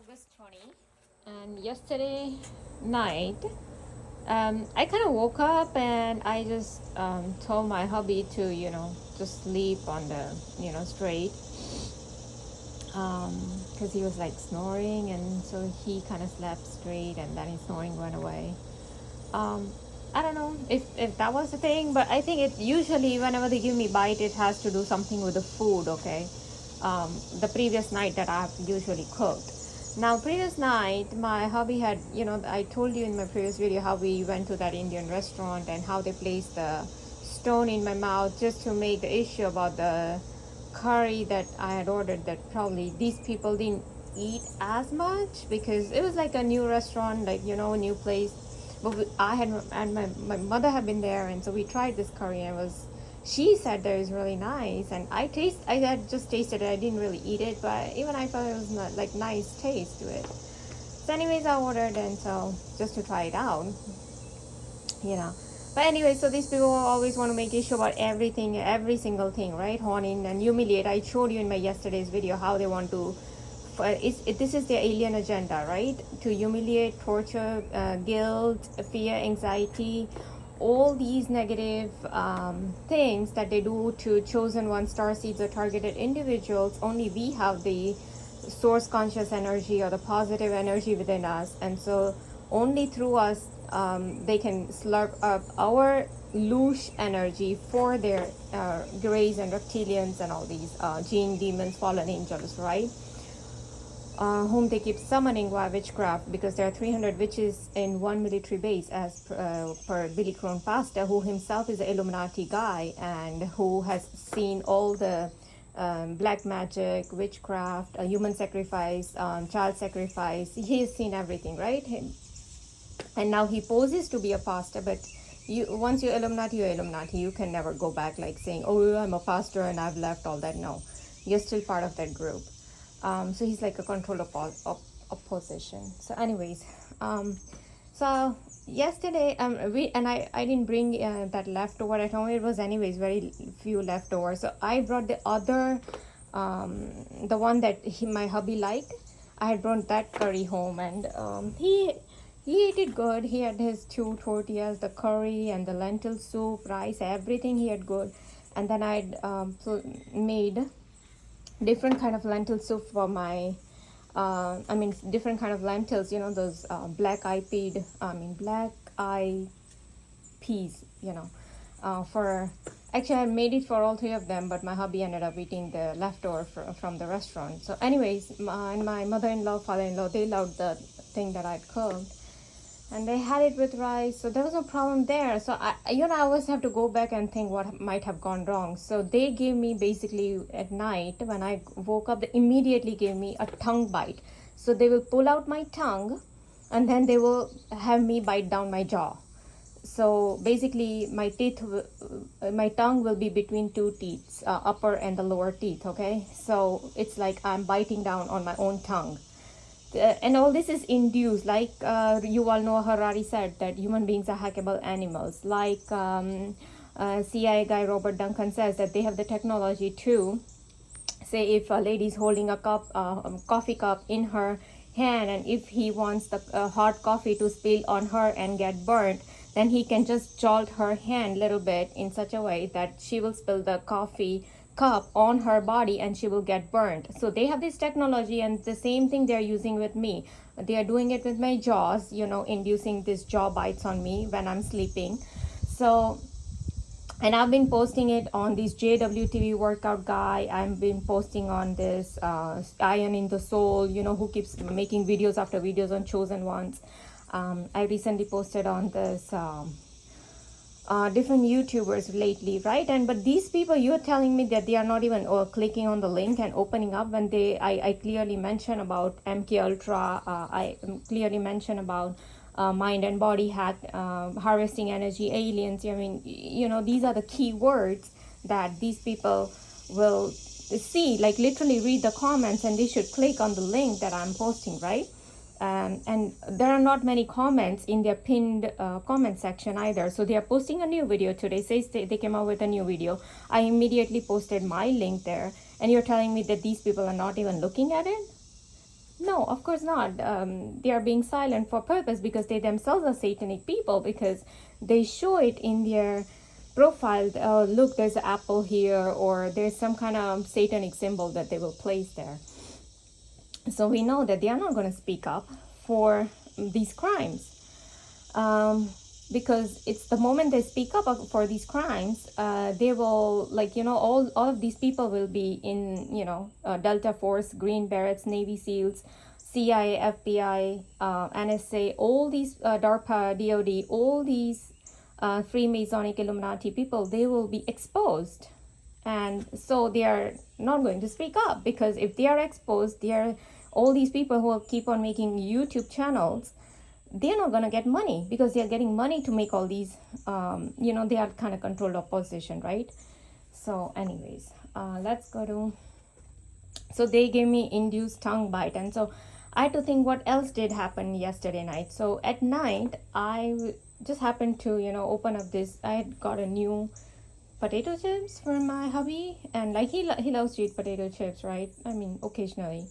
August 20, and yesterday night, I kind of woke up and I just told my hubby to, just sleep on the, straight, because he was like snoring, and so he kind of slept straight, and then his snoring went away. Um, I don't know if that was the thing, but I think it usually whenever they give me bite, it has to do something with the food. Okay, the previous night that I've usually cooked. Now, previous night, my hubby had, I told you in my previous video how we went to that Indian restaurant and how they placed the stone in my mouth just to make the issue about the curry that I had ordered, that probably these people didn't eat as much because it was like a new restaurant, like, a new place. But I had, and my mother had been there, and so we tried this curry, and she said that it was really nice, and I had just tasted it. I didn't really eat it, but even I felt it was not like nice taste to it. So anyways, I ordered, and so just to try it out, you know. But anyway, so these people always want to make issue about everything, every single thing, right? Horning and humiliate. I showed you in my yesterday's video how they want to. This is their alien agenda, right? To humiliate, torture, guilt, fear, anxiety, all these negative things that they do to chosen one star seeds or targeted individuals. Only we have the source conscious energy or the positive energy within us, and so only through us they can slurp up our loose energy for their greys and reptilians and all these gene demons, fallen angels, right? Whom they keep summoning via witchcraft, because there are 300 witches in one military base, as per Billy Crone Pastor, who himself is an Illuminati guy and who has seen all the black magic, witchcraft, human sacrifice, child sacrifice. He has seen everything, right? And now he poses to be a pastor, but once you're Illuminati, you're Illuminati. You can never go back like saying, oh, I'm a pastor and I've left all that. No, you're still part of that group. So he's like a controlled opposition. So anyways, so yesterday I didn't bring that leftover at home. It was anyways very few leftover. So I brought the other, the one that my hubby liked. I had brought that curry home, and he ate it good. He had his 2 tortillas, the curry and the lentil soup, rice, everything he had good. And then I'd made different kind of lentil soup for my different kind of lentils, those black eye peas, for actually I made it for all three of them, but my hubby ended up eating the leftover from the restaurant. So anyways, my mother-in-law, father-in-law, they loved the thing that I'd cooked, and they had it with rice, so there was no problem there. So I always have to go back and think what might have gone wrong. So they gave me, basically at night when I woke up, they immediately gave me a tongue bite. So they will pull out my tongue, and then they will have me bite down my jaw. So basically my my tongue will be between two teeth, upper and the lower teeth. Okay, so it's like I'm biting down on my own tongue. And all this is induced, like you all know, Harari said that human beings are hackable animals. Like CIA guy Robert Duncan says that they have the technology to say, if a lady is holding a coffee cup in her hand, and if he wants the hot coffee to spill on her and get burnt, then he can just jolt her hand a little bit in such a way that she will spill the coffee cup on her body and she will get burnt. So they have this technology, and the same thing they're using with me. They are doing it with my jaws, inducing these jaw bites on me when I'm sleeping. So, and I've been posting it on this JWTV workout guy. I've been posting on this Iron in the Soul, who keeps making videos after videos on chosen ones. I recently posted on this different YouTubers lately, right? But these people, you're telling me that they are not even clicking on the link and opening up when I clearly mention about MK Ultra. I clearly mention about mind and body hack, harvesting energy, aliens. I mean, these are the key words that these people will see, like literally read the comments, and they should click on the link that I'm posting, right? And there are not many comments in their pinned comment section either. So they are posting a new video today. Says they came out with a new video. I immediately posted my link there, and you're telling me that these people are not even looking at it? No, of course not. They are being silent for purpose because they themselves are satanic people, because they show it in their profile. Look, there's an apple here, or there's some kind of satanic symbol that they will place there. So we know that they are not going to speak up for these crimes. Because it's the moment they speak up for these crimes, they will, like, all of these people will be in, Delta Force, Green Berets, Navy SEALs, CIA, FBI, NSA, all these DARPA, DOD, all these Freemasonic Illuminati people, they will be exposed. And so they are not going to speak up, because if they are exposed, all these people who will keep on making YouTube channels, they're not going to get money, because they're getting money to make all these, they are kind of controlled opposition, right? So anyways, let's go to, so they gave me induced tongue bite. And so I had to think what else did happen yesterday night. So at night, I just happened to, open up this, I had got a new potato chips for my hubby, and like he loves to eat potato chips, right? I mean, occasionally.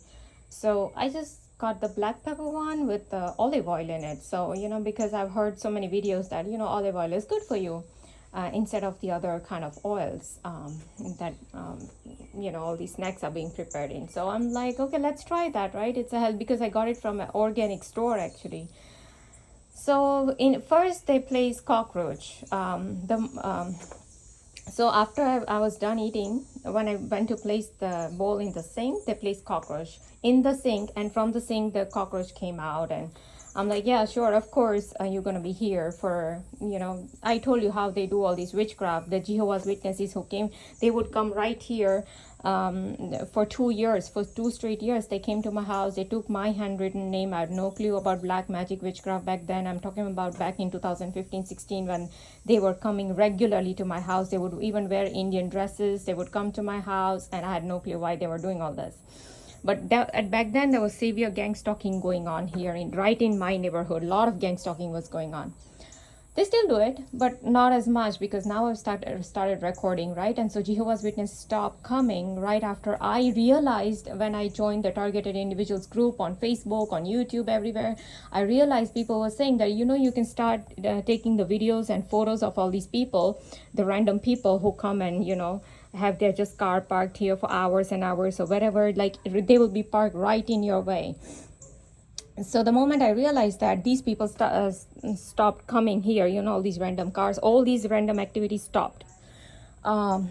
So I just got the black pepper one with the olive oil in it. So, because I've heard so many videos that, olive oil is good for you, instead of the other kind of oils that, all these snacks are being prepared in. So I'm like, okay, let's try that, right? It's a health, because I got it from an organic store, actually. So first they place cockroach. So after I was done eating, when I went to place the bowl in the sink, they placed cockroach in the sink, and from the sink the cockroach came out. And I'm like, yeah, sure, of course, you're gonna be here for, I told you how they do all these witchcraft. The Jehovah's Witnesses who came, they would come right here for 2 years, for 2 straight years. They came to my house, they took my handwritten name. I had no clue about black magic witchcraft back then. I'm talking about back in 2015-16, when they were coming regularly to my house. They would even wear Indian dresses. They would come to my house, and I had no clue why they were doing all this. But back then there was severe gang stalking going on here, right in my neighborhood. A lot of gang stalking was going on. They still do it, but not as much, because now I've started recording, right? And so Jehovah's Witnesses stopped coming right after I realized, when I joined the targeted individuals group on Facebook, on YouTube, everywhere. I realized people were saying that, you can start taking the videos and photos of all these people, the random people who come and, have their just car parked here for hours and hours or whatever. Like, they will be parked right in your way. So the moment I realized that these people stopped coming here, all these random cars, all these random activities stopped. And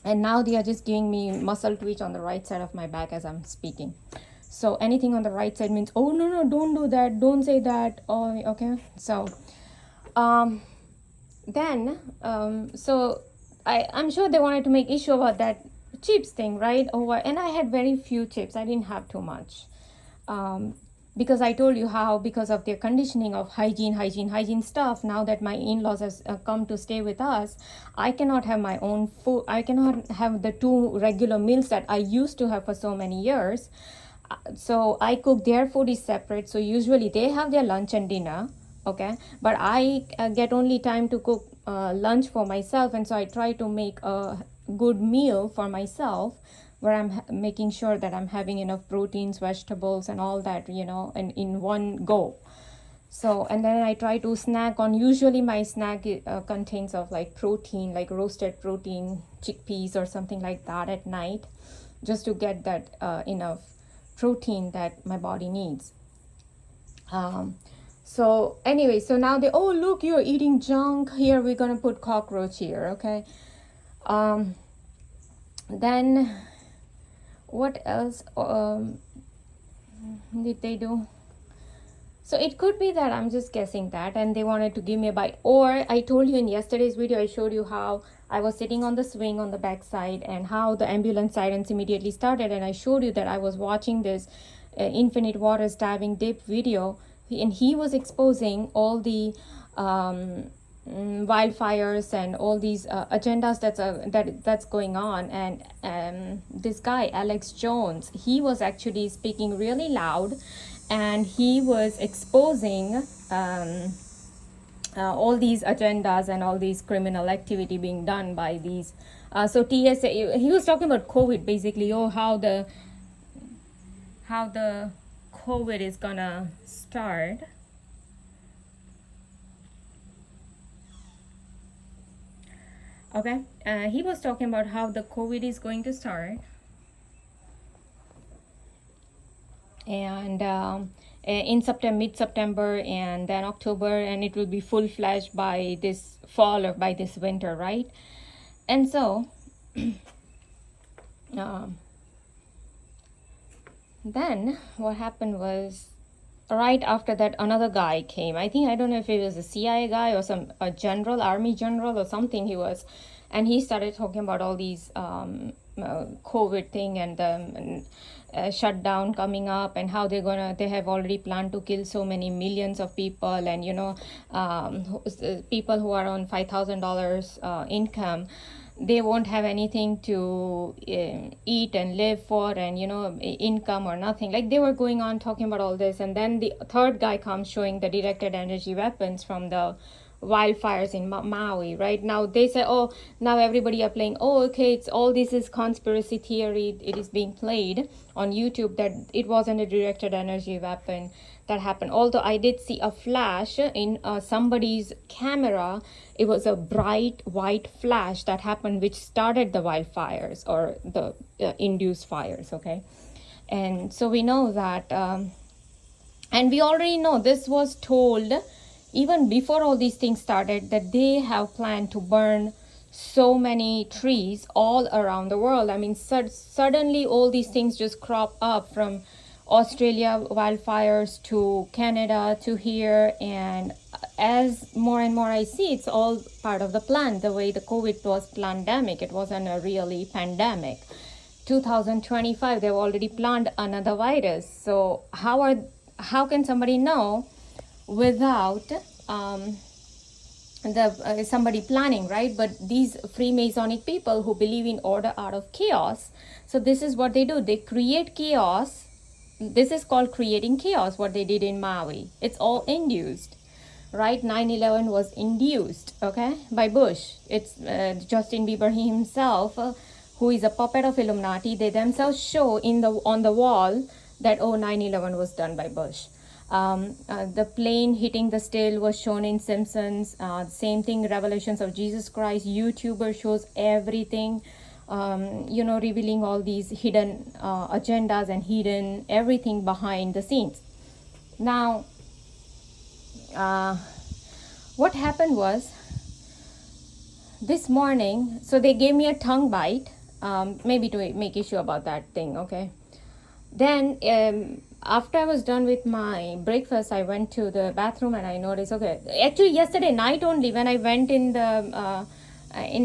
now they are just giving me muscle twitch on the right side of my back as I'm speaking. So anything on the right side means, oh, no, don't do that. Don't say that. Oh, okay. So I'm sure they wanted to make issue about that chips thing, right? And I had very few chips. I didn't have too much. Because I told you how, because of their conditioning of hygiene stuff, now that my in-laws has come to stay with us, I cannot have my own food. I cannot have the 2 regular meals that I used to have for so many years. So I cook, their food is separate. So usually they have their lunch and dinner, okay? But I get only time to cook lunch for myself. And so I try to make a good meal for myself, where I'm making sure that I'm having enough proteins, vegetables, and all that, and in one go. So, and then I try to snack on, usually my snack contains of like protein, like roasted protein, chickpeas or something like that at night, just to get that enough protein that my body needs. So anyway, so now they, oh, look, you're eating junk. Here, we're going to put cockroach here, okay? Then what else did they do? So it could be that I'm just guessing that, and they wanted to give me a bite. Or I told you in yesterday's video, I showed you how I was sitting on the swing on the backside, and how the ambulance sirens immediately started. And I showed you that I was watching this Infinite Waters diving deep video, and he was exposing all the wildfires and all these agendas that's going on. And this guy Alex Jones, he was actually speaking really loud, and he was exposing all these agendas and all these criminal activity being done by these so TSA. He was talking about COVID basically, how the how the COVID is gonna start. Okay, he was talking about how the COVID is going to start, and in September, mid-September, and then October, and it will be full-fledged by this fall or by this winter, right? And so then what happened was, right after that, another guy came. I don't know if he was a CIA guy or a general, army general or something he was, and he started talking about all these COVID thing and the shutdown coming up, and how they have already planned to kill so many millions of people, and people who are on $5,000 income, they won't have anything to eat and live for, and income or nothing. Like, they were going on talking about all this, and then the third guy comes showing the directed energy weapons from the wildfires in Maui. Right now they say, oh, now everybody are playing, oh, okay, it's all this is conspiracy theory, it is being played on YouTube, that it wasn't a directed energy weapon that happened. Although I did see a flash in somebody's camera. It was a bright white flash that happened, which started the wildfires or the induced fires. Okay, and so we know that, and we already know this was told even before all these things started, that they have planned to burn so many trees all around the world. I mean, suddenly all these things just crop up, from Australia wildfires to Canada to here, and as more and more I see, it's all part of the plan. The way the COVID was pandemic, it wasn't a really pandemic. 2025, they've already planned another virus. So how can somebody know without somebody planning, right? But these Freemasonic people who believe in order out of chaos, so this is what they do. They create chaos. This is called creating chaos, what they did in Maui. It's all induced, right? 9/11 was induced, okay, by Bush. It's Justin Bieber himself, who is a puppet of Illuminati. They themselves show on the wall that, oh, 9/11 was done by Bush. The plane hitting the still was shown in Simpsons. Same thing, Revelations of Jesus Christ. YouTuber shows everything, revealing all these hidden agendas and hidden everything behind the scenes. Now, what happened was, this morning, so they gave me a tongue bite, maybe to make issue about that thing, okay? Then after I was done with my breakfast, I went to the bathroom and I noticed, okay, actually yesterday night only, when I went in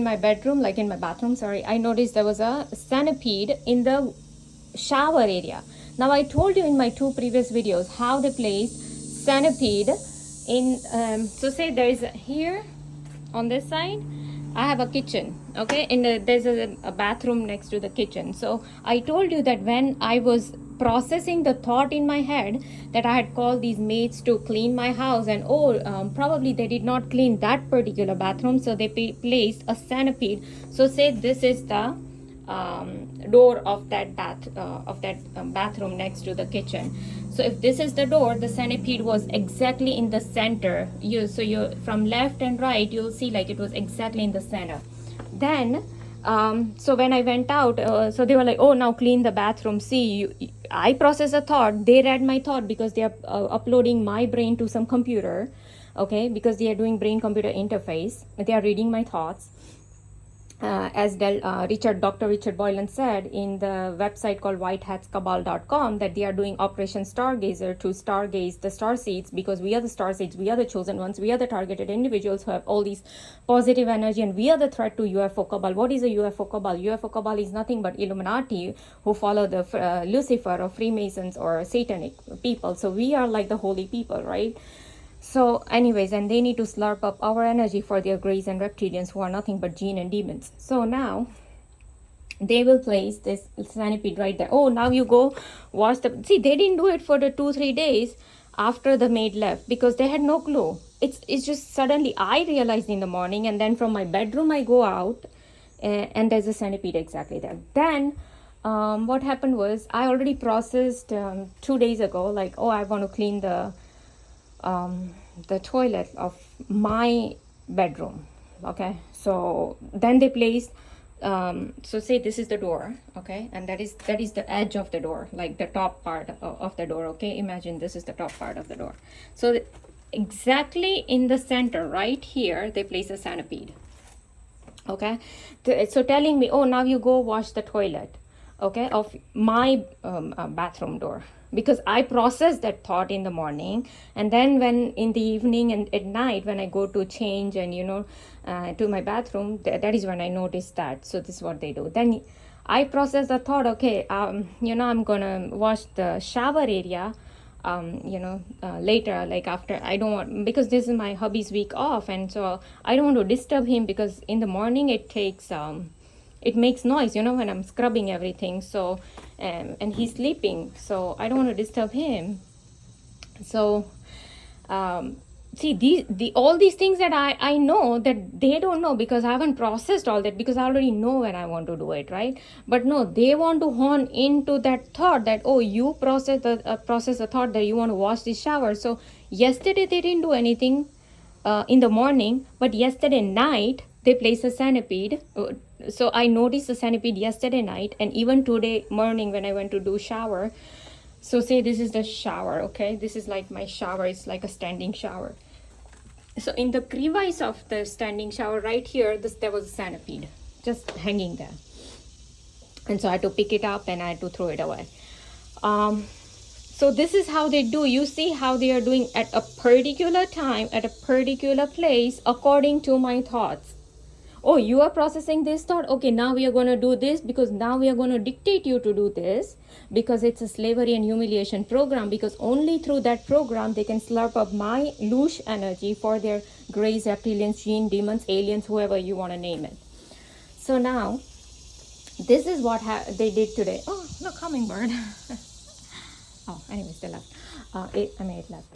my bedroom, like in my bathroom, sorry, I noticed there was a centipede in the shower area. Now, I told you in my 2 previous videos how they place centipede in, so say there is here on this side, I have a kitchen, okay, and there's a bathroom next to the kitchen. So I told you that when I was processing the thought in my head that I had called these maids to clean my house, and probably they did not clean that particular bathroom, so they placed a centipede. So say this is the door of that bathroom next to the kitchen. So if this is the door, the centipede was exactly in the center. So you from left and right, you'll see like it was exactly in the center. Then so when I went out, so they were like, oh, now clean the bathroom. See, I process a thought, they read my thought, because they are uploading my brain to some computer, okay, because they are doing brain computer interface. They are reading my thoughts. As Dr. Richard Boylan said in the website called whitehatscabal.com, that they are doing Operation Stargazer to stargaze the starseeds, because we are the starseeds, we are the chosen ones, we are the targeted individuals who have all these positive energy, and we are the threat to UFO cabal. What is a UFO cabal? UFO cabal is nothing but Illuminati who follow the Lucifer or Freemasons or Satanic people. So we are like the holy people, right? So anyways, and they need to slurp up our energy for their greys and reptilians who are nothing but jinn and demons. So now they will place this centipede right there. Oh, now you go watch see, they didn't do it for the 2-3 days after the maid left, because they had no clue. It's just suddenly I realized in the morning, and then from my bedroom I go out and there's a centipede exactly there. Then what happened was I already processed 2 days ago, like, oh, I want to clean the toilet of my bedroom. Okay, so then they placed, so say this is the door, okay, and that is the edge of the door, like the top part of the door. Okay, imagine this is the top part of the door. So exactly in the center right here they place a centipede. Okay, so telling me, oh, now you go wash the toilet, okay, of my bathroom door, because I process that thought in the morning, and then when in the evening and at night when I go to change and to my bathroom, that is when I notice that. So this is what they do. Then I process the thought, okay, I'm gonna wash the shower area later, like after. I don't want, because this is my hubby's week off, and so I don't want to disturb him, because in the morning it makes noise, when I'm scrubbing everything. So and he's sleeping, so I don't want to disturb him. So see, all these things that I know that they don't know, because I haven't processed all that, because I already know when I want to do it, right? But no, they want to hone into that thought that, oh, you process the thought that you want to wash the shower. So yesterday they didn't do anything in the morning, but yesterday night they placed a centipede. So I noticed the centipede yesterday night, and even today morning when I went to do shower. So say this is the shower, okay? This is like my shower. It's like a standing shower. So in the crevice of the standing shower right here, there was a centipede just hanging there. And so I had to pick it up and I had to throw it away. So this is how they do. You see how they are doing at a particular time, at a particular place, according to my thoughts. Oh, you are processing this thought. Okay, now we are going to do this, because now we are going to dictate you to do this, because it's a slavery and humiliation program, because only through that program they can slurp up my louche energy for their grays, reptilians, gene, demons, aliens, whoever you want to name it. So now, this is what they did today. Oh, look, hummingbird. Oh, anyways, they left. It left.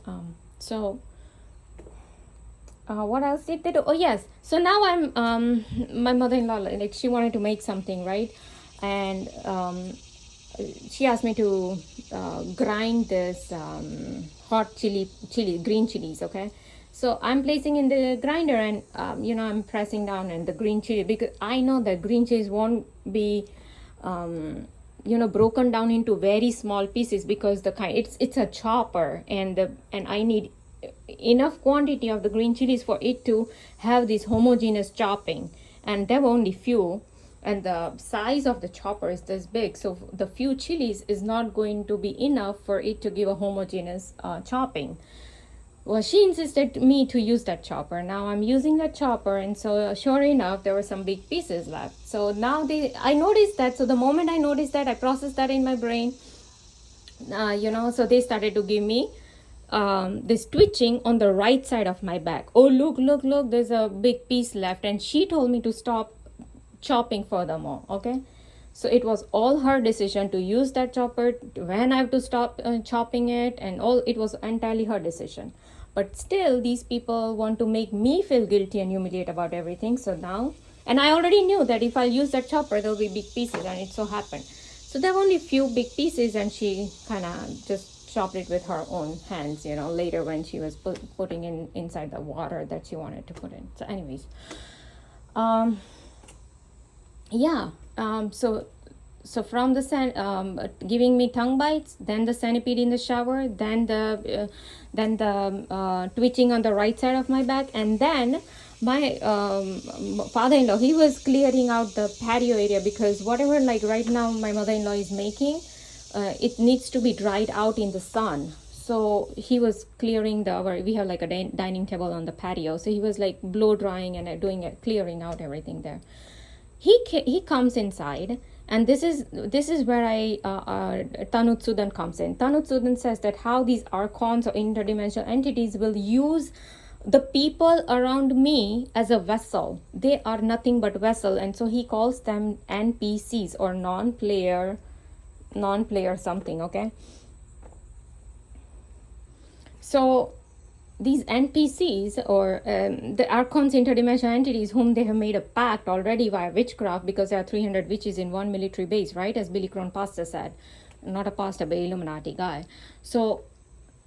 What else did they do? Oh, yes. So now I'm, my mother-in-law, like, she wanted to make something, right? And she asked me to grind this hot green chilies, okay? So I'm placing in the grinder, and, I'm pressing down on the green chili, because I know that green chilies won't be, broken down into very small pieces, because it's a chopper, and I need enough quantity of the green chilies for it to have this homogeneous chopping, and there were only few, and the size of the chopper is this big, so the few chilies is not going to be enough for it to give a homogeneous chopping. Well, she insisted me to use that chopper. Now I'm using that chopper, and so sure enough, there were some big pieces left. So now I noticed that. So the moment I noticed that, I processed that in my brain. So they started to give me this twitching on the right side of my back. Oh, look, there's a big piece left. And she told me to stop chopping furthermore, okay? So it was all her decision to use that chopper, when I have to stop chopping it, and all. It was entirely her decision. But still, these people want to make me feel guilty and humiliate about everything. So now, and I already knew that if I use that chopper, there'll be big pieces, and it so happened. So there were only few big pieces, and she kind of just chopped it with her own hands, later when she was putting inside the water that she wanted to put in. So anyways, so from the giving me tongue bites, then the centipede in the shower, then the twitching on the right side of my back, and then my father-in-law, he was clearing out the patio area, because whatever, like right now my mother-in-law is making, it needs to be dried out in the sun. So he was clearing we have like a dining table on the patio, so he was like blow drying and doing it, clearing out everything there. He comes inside, and this is where Tanutsudan comes in. Tanutsudan says that how these archons or interdimensional entities will use the people around me as a vessel. They are nothing but vessel, and so he calls them NPCs, or non-player something, okay? So these NPCs, or the Archon's interdimensional entities, whom they have made a pact already via witchcraft, because there are 300 witches in one military base, right? As Billy Crone Pastor said, not a pastor, but Illuminati guy. So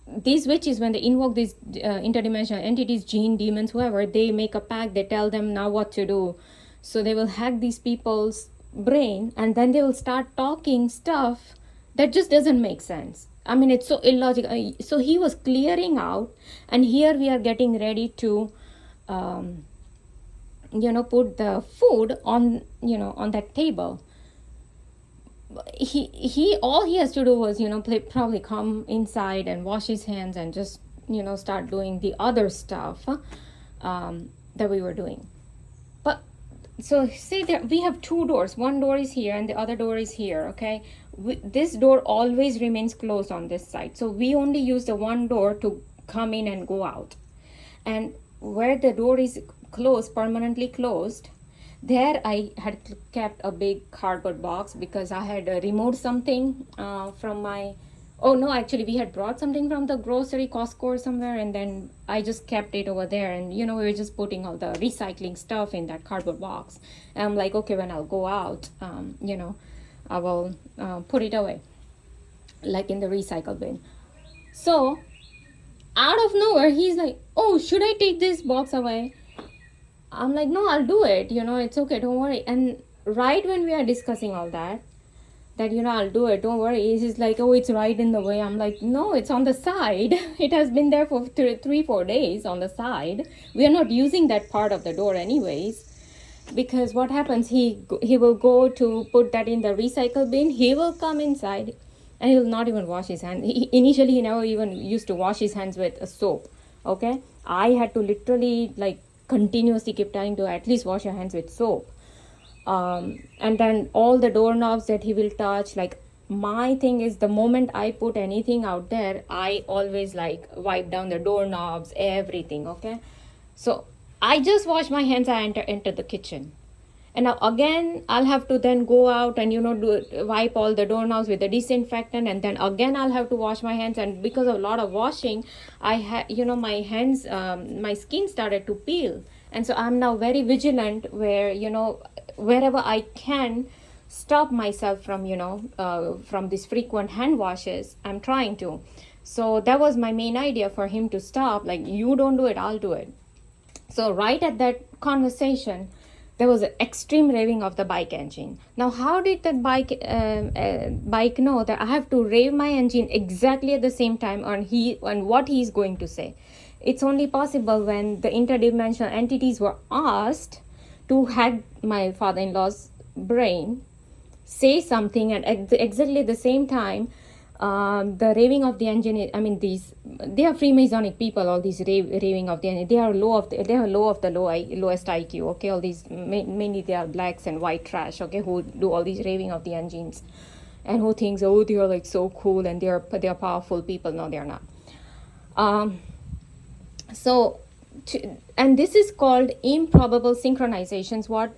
these witches, when they invoke these interdimensional entities, jinn, demons, whoever, they make a pact. They tell them now what to do. So they will hack these people's brain, and then they will start talking stuff that just doesn't make sense. I mean, it's so illogical. So he was clearing out, and here we are getting ready to put the food on, on that table. He all he has to do was, probably come inside and wash his hands and just, start doing the other stuff that we were doing. But so say that we have two doors. One door is here and the other door is here, okay? This door always remains closed on this side. So we only use the one door to come in and go out. And where the door is closed, permanently closed, there I had kept a big cardboard box, because I had removed something from my... Oh no, actually we had brought something from the grocery, Costco or somewhere, and then I just kept it over there. And we were just putting all the recycling stuff in that cardboard box. And I'm like, okay, when I'll go out, I will put it away, like in the recycle bin. So out of nowhere, he's like, oh, should I take this box away? I'm like, no, I'll do it. It's okay, don't worry. And right when we are discussing all that, I'll do it, don't worry. He's like, oh, it's right in the way. I'm like, no, it's on the side. It has been there for 3-4 days on the side. We are not using that part of the door anyways. Because what happens, he will go to put that in the recycle bin. He will come inside and he will not even wash his hands. Initially, he never even used to wash his hands with a soap. Okay? I had to literally continuously keep telling to at least wash your hands with soap. And then all the doorknobs that he will touch, my thing is, the moment I put anything out there, I always wipe down the doorknobs, everything, okay? So I just wash my hands, I enter the kitchen. And now again, I'll have to then go out and, wipe all the doorknobs with the disinfectant. And then again, I'll have to wash my hands. And because of a lot of washing, I had, my hands, my skin started to peel. And so I'm now very vigilant where, wherever I can stop myself from, from these frequent hand washes, I'm trying to. So that was my main idea for him to stop. You don't do it, I'll do it. So right at that conversation, there was an extreme raving of the bike engine. Now, how did that bike know that I have to rave my engine exactly at the same time on what he's going to say? It's only possible when the interdimensional entities were asked to hack my father-in-law's brain, say something, and exactly at the same time, the raving of the engine. They are Freemasonic people. All these raving of the engine. They are low of the lowest IQ. Okay, all these mainly they are blacks and white trash. Okay, who do all these raving of the engines, and who thinks, oh, they are so cool and they are powerful people. No, they are not. And this is called improbable synchronizations. What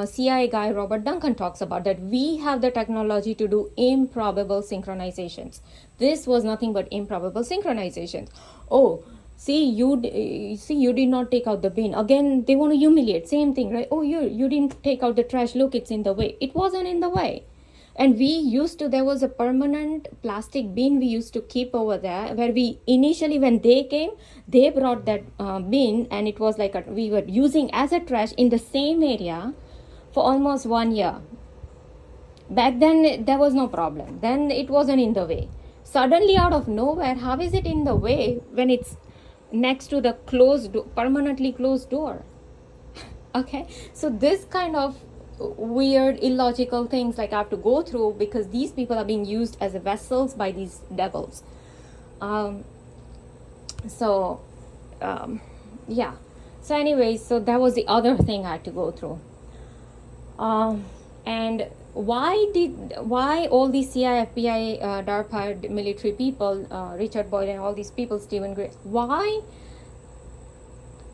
CIA guy Robert Duncan talks about, that we have the technology to do improbable synchronizations. This was nothing but improbable synchronizations. Oh, you did not take out the bin. Again, they want to humiliate. Same thing, right? Oh, you didn't take out the trash. Look, it's in the way. It wasn't in the way. And there was a permanent plastic bin we used to keep over there, where we initially, when they came, they brought that bin, and it was we were using as a trash in the same area for almost 1 year. Back then, there was no problem. Then it wasn't in the way. Suddenly, out of nowhere, how is it in the way when it's next to the permanently closed door? Okay, so this kind of weird, illogical things I have to go through, because these people are being used as vessels by these devils. So anyways, so that was the other thing I had to go through. And why all these CIA, FBI, DARPA military people, Richard Boyle and all these people, Stephen Gray, why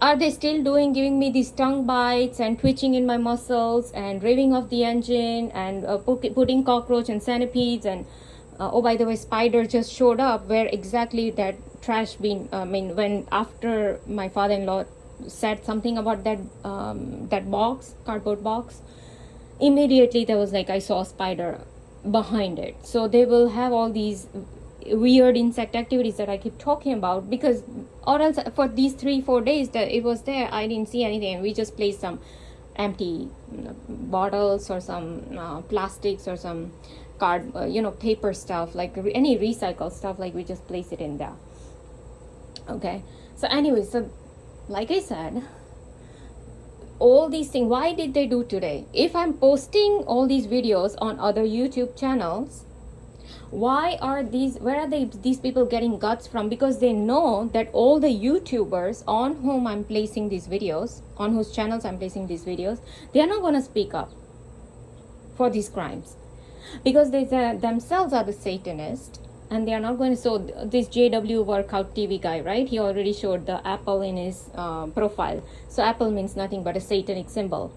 are they still giving me these tongue bites and twitching in my muscles and raving of the engine and putting cockroach and centipedes and Oh, by the way, spider just showed up where exactly that trash bin. When after my father-in-law said something about that box, cardboard box, immediately there was like I saw a spider behind it. So they will have all these weird insect activities that I keep talking about, because or else for these 3-4 days that it was there, I didn't see anything, and we just placed some empty bottles or some plastics or some card paper stuff, like any recycled stuff, like we just place it in there. Okay, so anyway, so like I said, all these things, why did they do today? If I'm posting all these videos on other YouTube channels, where are these people getting guts from? Because they know that all the YouTubers on whom I'm placing these videos, on whose channels I'm placing these videos, they are not going to speak up for these crimes, because they themselves are the Satanists, and they are not going to. So this JW Workout TV guy, right, he already showed the apple in his profile. So apple means nothing but a satanic symbol.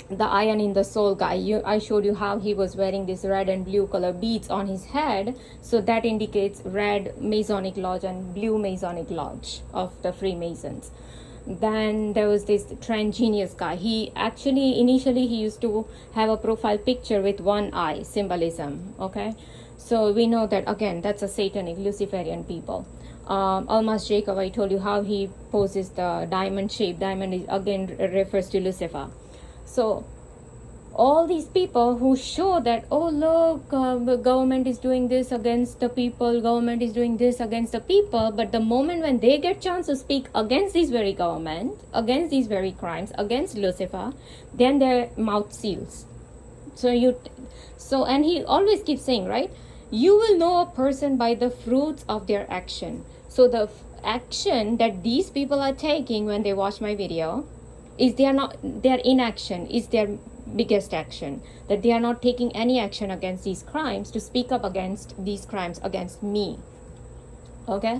The iron in the soul guy, I showed you how he was wearing this red and blue color beads on his head, so that indicates red Masonic Lodge and blue Masonic Lodge of the Freemasons. Then there was this trend genius guy. He actually initially he used to have a profile picture with one eye symbolism. Okay, so we know that again that's a satanic Luciferian people. Almas Jacob, I told you how he poses the diamond shape. Diamond is again refers to Lucifer. So all these people who show that, oh look, the government is doing this against the people, government is doing this against the people, but the moment when they get chance to speak against this very government, against these very crimes, against Lucifer, then their mouth seals. So and he always keeps saying, right, you will know a person by the fruits of their action. So the action that these people are taking when they watch my video is their inaction is their biggest action, that they are not taking any action against these crimes to speak up against these crimes against me. Okay,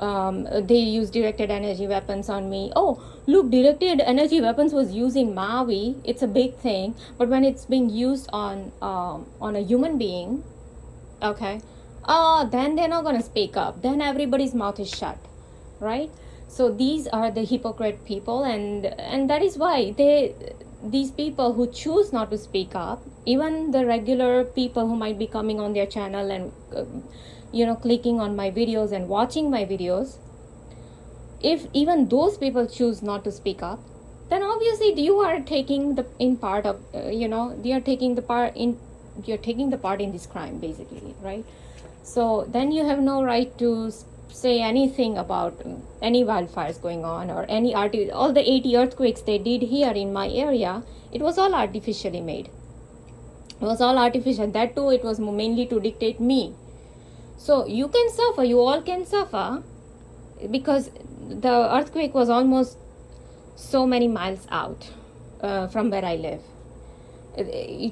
they use directed energy weapons on me. Oh look, directed energy weapons was used in Maui, it's a big thing, but when it's being used on a human being, okay, then they're not going to speak up, then everybody's mouth is shut, right? So these are the hypocrite people, and that is why these people who choose not to speak up, even the regular people who might be coming on their channel and clicking on my videos and watching my videos, if even those people choose not to speak up, then obviously you are taking you're taking the part in this crime, basically, right? So then you have no right to say anything about any wildfires going on or any all the 80 earthquakes they did here in my area. It was all artificially made. It was all artificial. That too, it was mainly to dictate me. So you can suffer, you all can suffer, because the earthquake was almost so many miles out from where I live.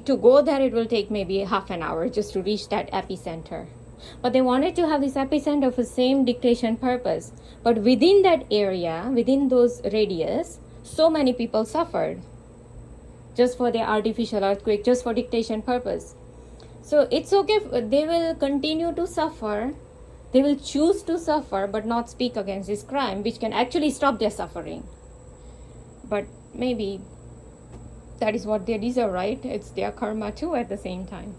To go there, it will take maybe half an hour just to reach that epicenter. But they wanted to have this epicenter for same dictation purpose. But within that area, within those radius, so many people suffered just for the artificial earthquake, just for dictation purpose. So it's okay, they will continue to suffer, they will choose to suffer but not speak against this crime, which can actually stop their suffering. But maybe that is what they deserve, right? It's their karma too at the same time.